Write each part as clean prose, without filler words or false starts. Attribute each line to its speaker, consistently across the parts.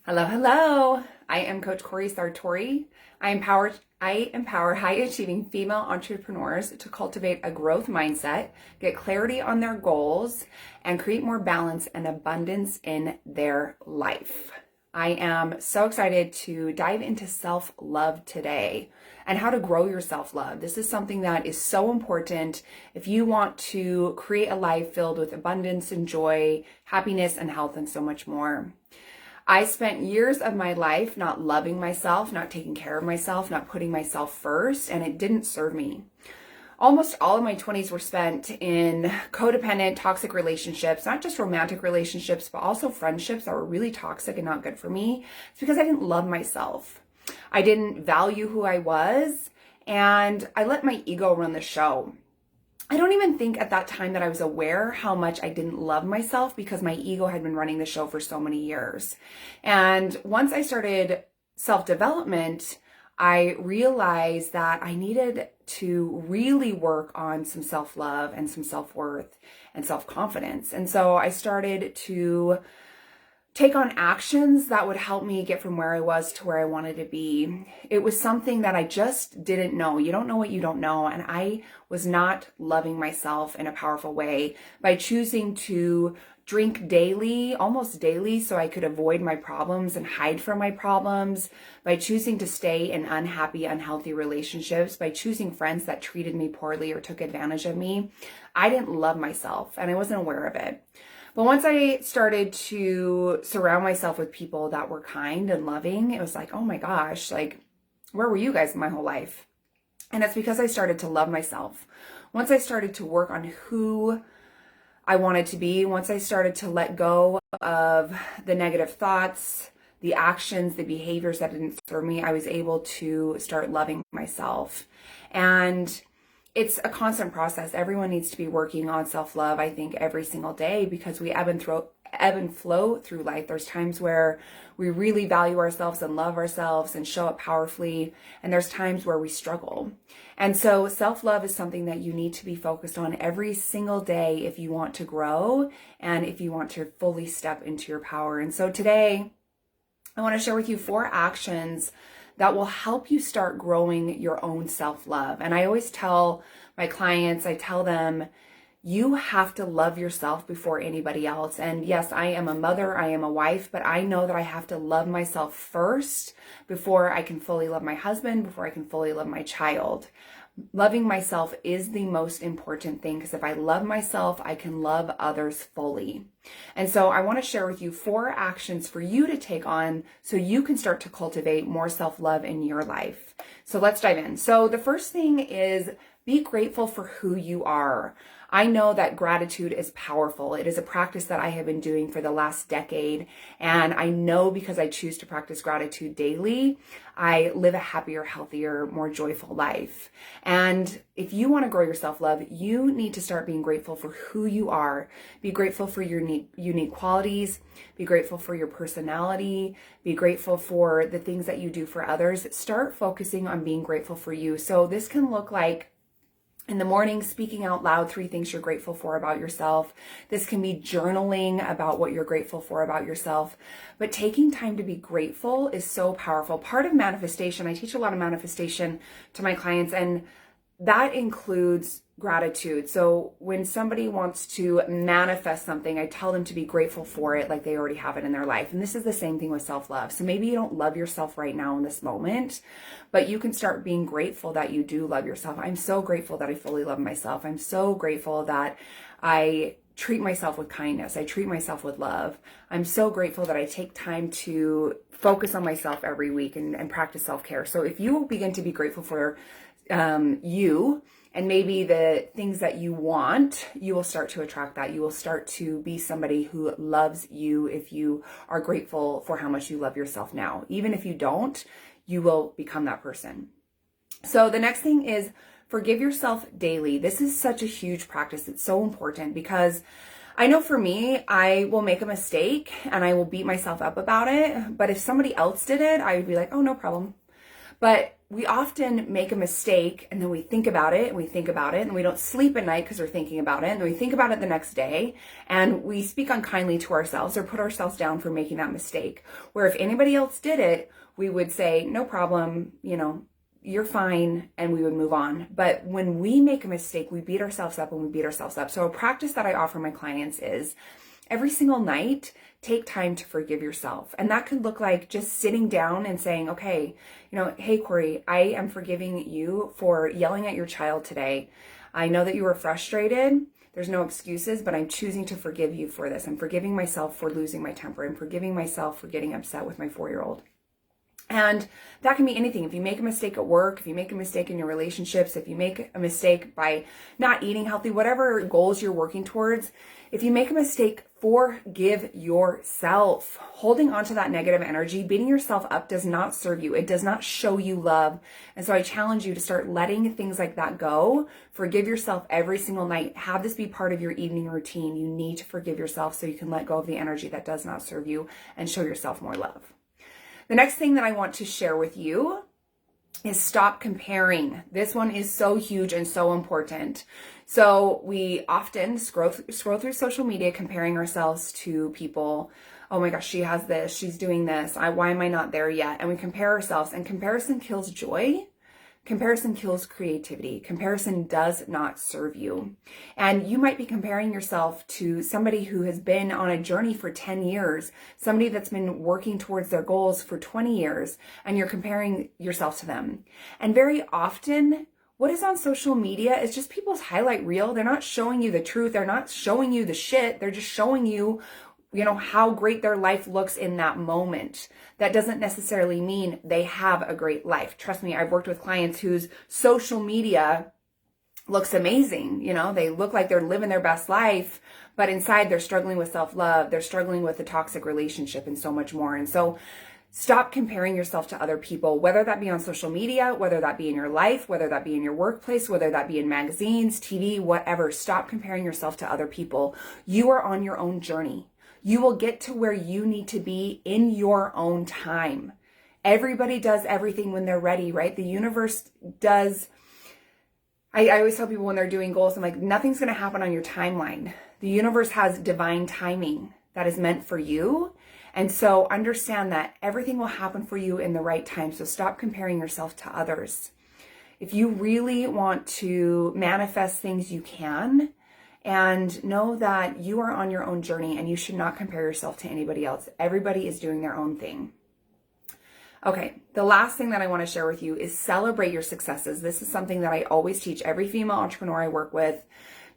Speaker 1: Hello, hello. I am Coach Corey Sartori. I empower high achieving female entrepreneurs to cultivate a growth mindset, get clarity on their goals, and create more balance and abundance in their life. I am so excited to dive into self-love today and how to grow your self-love. This is something that is so important if you want to create a life filled with abundance and joy, happiness and health, and so much more. I spent years of my life not loving myself, not taking care of myself, not putting myself first, and it didn't serve me. Almost all of my 20s were spent in codependent, toxic relationships, not just romantic relationships, but also friendships that were really toxic and not good for me. It's because I didn't love myself. I didn't value who I was, and I let my ego run the show. I don't even think at that time that I was aware how much I didn't love myself because my ego had been running the show for so many years. And once I started self-development, I realized that I needed to really work on some self-love and some self-worth and self-confidence. And so I started to take on actions that would help me get from where I was to where I wanted to be. It was something that I just didn't know. You don't know what you don't know. And I was not loving myself in a powerful way by choosing to drink daily, almost daily, so I could avoid my problems and hide from my problems, by choosing to stay in unhappy, unhealthy relationships, by choosing friends that treated me poorly or took advantage of me. I didn't love myself and I wasn't aware of it. But once I started to surround myself with people that were kind and loving, it was like, oh my gosh, like, where were you guys my whole life? And it's because I started to love myself. Once I started to work on who I wanted to be, once I started to let go of the negative thoughts, the actions, the behaviors that didn't serve me, I was able to start loving myself. And it's a constant process. Everyone needs to be working on self-love, I think, every single day because we ebb and flow through life. There's times where we really value ourselves and love ourselves and show up powerfully, and there's times where we struggle. And so self-love is something that you need to be focused on every single day if you want to grow and if you want to fully step into your power. And so today, I want to share with you 4 actions that will help you start growing your own self-love. And I always tell my clients, I tell them, you have to love yourself before anybody else. And yes, I am a mother, I am a wife, but I know that I have to love myself first before I can fully love my husband, before I can fully love my child. Loving myself is the most important thing because if I love myself, I can love others fully. And so I want to share with you 4 actions for you to take on so you can start to cultivate more self-love in your life. So let's dive in. So the first thing is be grateful for who you are. I know that gratitude is powerful. It is a practice that I have been doing for the last decade. And I know because I choose to practice gratitude daily, I live a happier, healthier, more joyful life. And if you want to grow your self-love, you need to start being grateful for who you are. Be grateful for your unique qualities. Be grateful for your personality. Be grateful for the things that you do for others. Start focusing on being grateful for you. So this can look like in the morning, speaking out loud 3 things you're grateful for about yourself. This can be journaling about what you're grateful for about yourself. But taking time to be grateful is so powerful. Part of manifestation, I teach a lot of manifestation to my clients, and that includes gratitude. So when somebody wants to manifest something, I tell them to be grateful for it like they already have it in their life. And this is the same thing with self-love. So maybe you don't love yourself right now in this moment, but you can start being grateful that you do love yourself. I'm so grateful that I fully love myself. I'm so grateful that I treat myself with kindness. I treat myself with love. I'm so grateful that I take time to focus on myself every week and practice self-care. So if you begin to be grateful for you and maybe the things that you want, you will start to attract that. You will start to be somebody who loves you if you are grateful for how much you love yourself now. Even if you don't, you will become that person. So the next thing is forgive yourself daily. This is such a huge practice. It's so important because I know for me, I will make a mistake and I will beat myself up about it. But if somebody else did it, I would be like, oh, no problem. But we often make a mistake and then we think about it and we think about it and we don't sleep at night because we're thinking about it, and then we think about it the next day and we speak unkindly to ourselves or put ourselves down for making that mistake. Where if anybody else did it, we would say, no problem, you're fine, and we would move on. But when we make a mistake, we beat ourselves up and we beat ourselves up. So a practice that I offer my clients is every single night, take time to forgive yourself. And that could look like just sitting down and saying, okay, hey, Corey, I am forgiving you for yelling at your child today. I know that you were frustrated. There's no excuses, but I'm choosing to forgive you for this. I'm forgiving myself for losing my temper. I'm forgiving myself for getting upset with my 4-year-old. And that can be anything. If you make a mistake at work, if you make a mistake in your relationships, if you make a mistake by not eating healthy, whatever goals you're working towards, if you make a mistake, forgive yourself. Holding on to that negative energy, beating yourself up does not serve you. It does not show you love. And so I challenge you to start letting things like that go. Forgive yourself every single night. Have this be part of your evening routine. You need to forgive yourself so you can let go of the energy that does not serve you and show yourself more love. The next thing that I want to share with you is stop comparing. This one is so huge and so important. So we often scroll through social media comparing ourselves to people. Oh my gosh, she has this, she's doing this. Why am I not there yet? And we compare ourselves, and comparison kills joy. Comparison kills creativity. Comparison does not serve you. And you might be comparing yourself to somebody who has been on a journey for 10 years, somebody that's been working towards their goals for 20 years, and you're comparing yourself to them. And very often, what is on social media is just people's highlight reel. They're not showing you the truth. They're not showing you the shit. They're just showing you, how great their life looks in that moment. That doesn't necessarily mean they have a great life. Trust me, I've worked with clients whose social media looks amazing. They look like they're living their best life, but inside they're struggling with self-love. They're struggling with a toxic relationship and so much more. And so stop comparing yourself to other people, whether that be on social media, whether that be in your life, whether that be in your workplace, whether that be in magazines, TV, whatever. Stop comparing yourself to other people. You are on your own journey. You will get to where you need to be in your own time. Everybody does everything when they're ready, right? The universe does. I always tell people when they're doing goals, I'm like, nothing's going to happen on your timeline. The universe has divine timing that is meant for you. And so understand that everything will happen for you in the right time. So stop comparing yourself to others. If you really want to manifest things, you can. And know that you are on your own journey and you should not compare yourself to anybody else. Everybody is doing their own thing. Okay, the last thing that I want to share with you is celebrate your successes. This is something that I always teach every female entrepreneur I work with,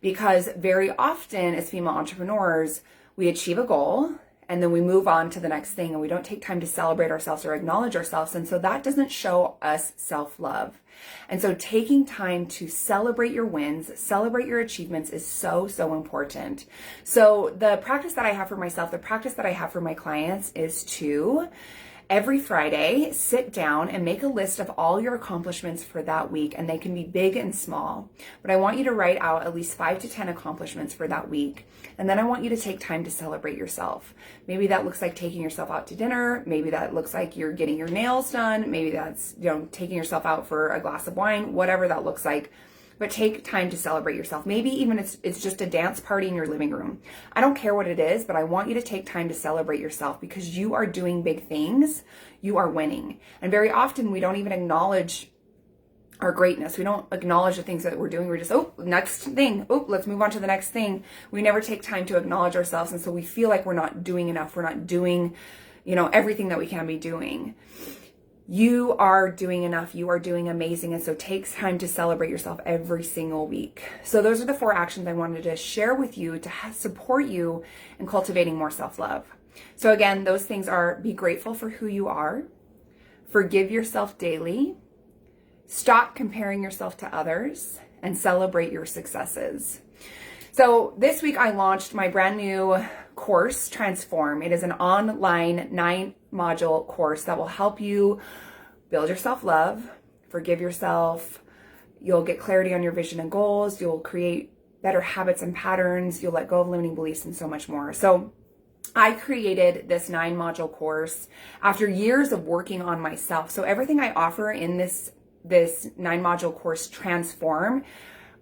Speaker 1: because very often as female entrepreneurs, we achieve a goal and then we move on to the next thing and we don't take time to celebrate ourselves or acknowledge ourselves. And so that doesn't show us self-love. And so taking time to celebrate your wins, celebrate your achievements is so, so important. So the practice that I have for myself, the practice that I have for my clients is to every Friday, sit down and make a list of all your accomplishments for that week, and they can be big and small. But I want you to write out at least 5 to 10 accomplishments for that week. And then I want you to take time to celebrate yourself. Maybe that looks like taking yourself out to dinner. Maybe that looks like you're getting your nails done. Maybe that's, taking yourself out for a glass of wine, whatever that looks like. But take time to celebrate yourself. Maybe even it's just a dance party in your living room. I don't care what it is, but I want you to take time to celebrate yourself, because you are doing big things. You are winning. And very often we don't even acknowledge our greatness. We don't acknowledge the things that we're doing. We're just, next thing. Let's move on to the next thing. We never take time to acknowledge ourselves. And so we feel like we're not doing enough. We're not doing, everything that we can be doing. You are doing enough. You are doing amazing. And so take time to celebrate yourself every single week. So those are the 4 actions I wanted to share with you to support you in cultivating more self-love. So again, those things are: be grateful for who you are, forgive yourself daily, stop comparing yourself to others, and celebrate your successes. So this week I launched my brand new course, Transform. It is an online 9-module course that will help you build your self-love, forgive yourself. You'll get clarity on your vision and goals. You'll create better habits and patterns. You'll let go of limiting beliefs and so much more. So I created this 9-module course after years of working on myself. So everything I offer in this this 9-module course, Transform,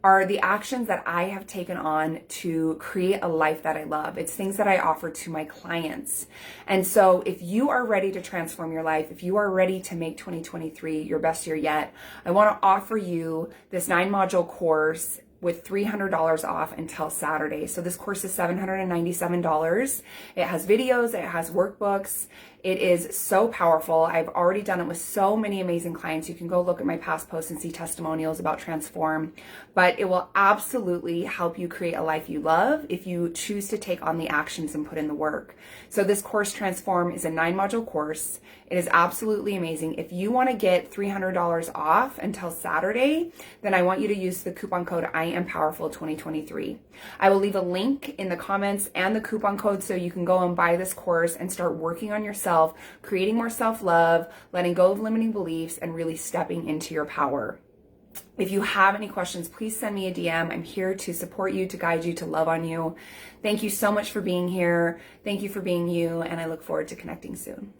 Speaker 1: are the actions that I have taken on to create a life that I love. It's things that I offer to my clients. And so if you are ready to transform your life, if you are ready to make 2023 your best year yet, I want to offer you this 9-module course with $300 off until Saturday. So this course is $797. It has videos, it has workbooks. It is so powerful. I've already done it with so many amazing clients. You can go look at my past posts and see testimonials about Transform, but it will absolutely help you create a life you love if you choose to take on the actions and put in the work. So this course, Transform, is a 9-module course. It is absolutely amazing. If you want to get $300 off until Saturday, then I want you to use the coupon code IAMPOWERFUL2023. I will leave a link in the comments and the coupon code so you can go and buy this course and start working on yourself, creating more self-love, letting go of limiting beliefs, and really stepping into your power. If you have any questions, please send me a DM. I'm here to support you, to guide you, to love on you. Thank you so much for being here. Thank you for being you, and I look forward to connecting soon.